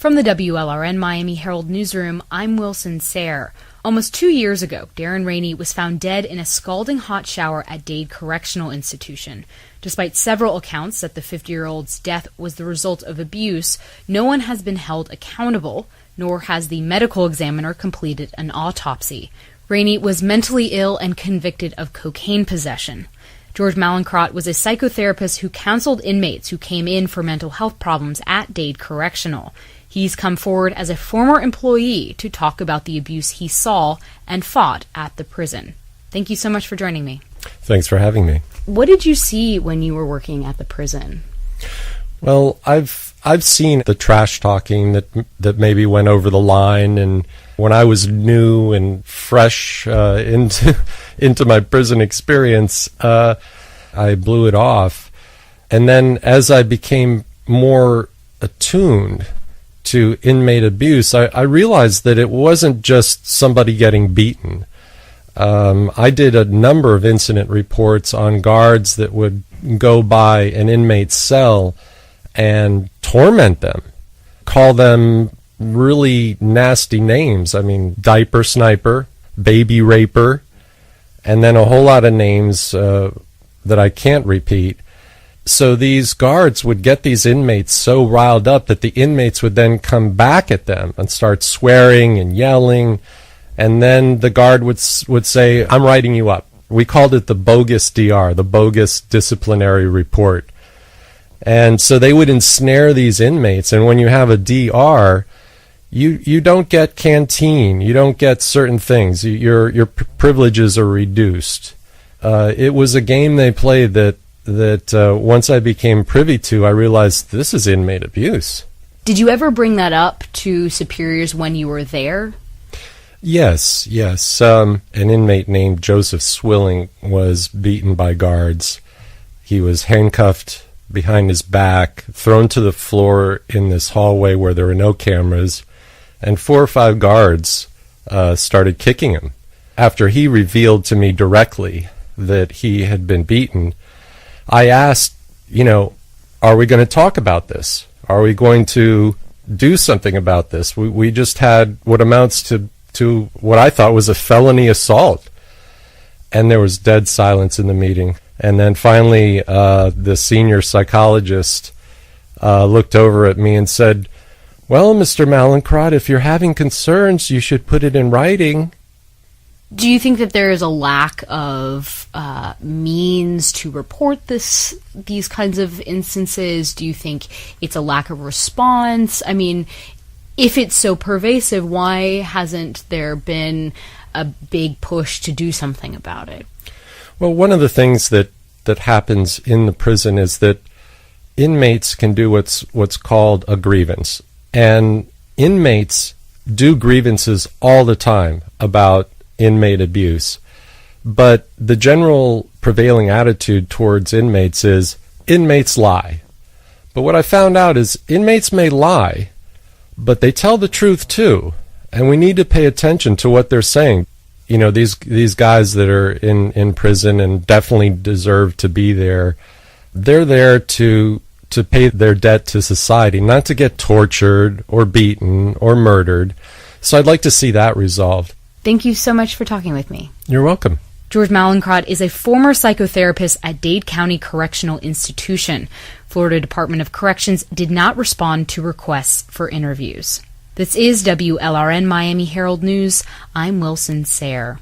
From the WLRN Miami Herald Newsroom, I'm Wilson Sayre. Almost 2 years ago, Darren Rainey was found dead in a scalding hot shower at Dade Correctional Institution. Despite several accounts that the 50-year-old's death was the result of abuse, no one has been held accountable, nor has the medical examiner completed an autopsy. Rainey was mentally ill and convicted of cocaine possession. George Mallinckrodt was a psychotherapist who counseled inmates who came in for mental health problems at Dade Correctional. He's come forward as a former employee to talk about the abuse he saw and fought at the prison. Thank you so much for joining me. Thanks for having me. What did you see when you were working at the prison? Well, I've seen the trash talking that maybe went over the line, and when I was new and fresh into my prison experience, I blew it off. And then as I became more attuned to inmate abuse, I realized that it wasn't just somebody getting beaten. I did a number of incident reports on guards that would go by an inmate's cell and torment them, call them really nasty names. I mean, diaper sniper, baby raper, and then a whole lot of names that I can't repeat. So these guards would get these inmates so riled up that the inmates would then come back at them and start swearing and yelling. And then the guard would say, "I'm writing you up." We called it the bogus DR, the bogus disciplinary report. And so they would ensnare these inmates. And when you have a DR, you don't get canteen, you don't get certain things. Your privileges are reduced. It was a game they played that once I became privy to, I realized this is inmate abuse. Did you ever bring that up to superiors when you were there? Yes. An inmate named Joseph Swilling was beaten by guards. He was handcuffed behind his back, thrown to the floor in this hallway where there were no cameras, and 4 or 5 guards started kicking him. After he revealed to me directly that he had been beaten, I asked, are we going to talk about this? Are we going to do something about this? We just had what amounts to what I thought was a felony assault. And there was dead silence in the meeting. And then finally, the senior psychologist looked over at me and said, "Well, Mr. Mallinckrodt, if you're having concerns, you should put it in writing." Do you think that there is a lack of means to report these kinds of instances? Do you think it's a lack of response? I mean, if it's so pervasive, why hasn't there been a big push to do something about it? Well, one of the things that happens in the prison is that inmates can do what's called a grievance. And inmates do grievances all the time about inmate abuse. But the general prevailing attitude towards inmates is inmates lie. But what I found out is inmates may lie, but they tell the truth too. And we need to pay attention to what they're saying. These guys that are in prison and definitely deserve to be there, they're there to pay their debt to society, not to get tortured or beaten or murdered. So I'd like to see that resolved. Thank you so much for talking with me. You're welcome. George Mallinckrodt is a former psychotherapist at Dade County Correctional Institution. Florida Department of Corrections did not respond to requests for interviews. This is WLRN Miami Herald News. I'm Wilson Sayre.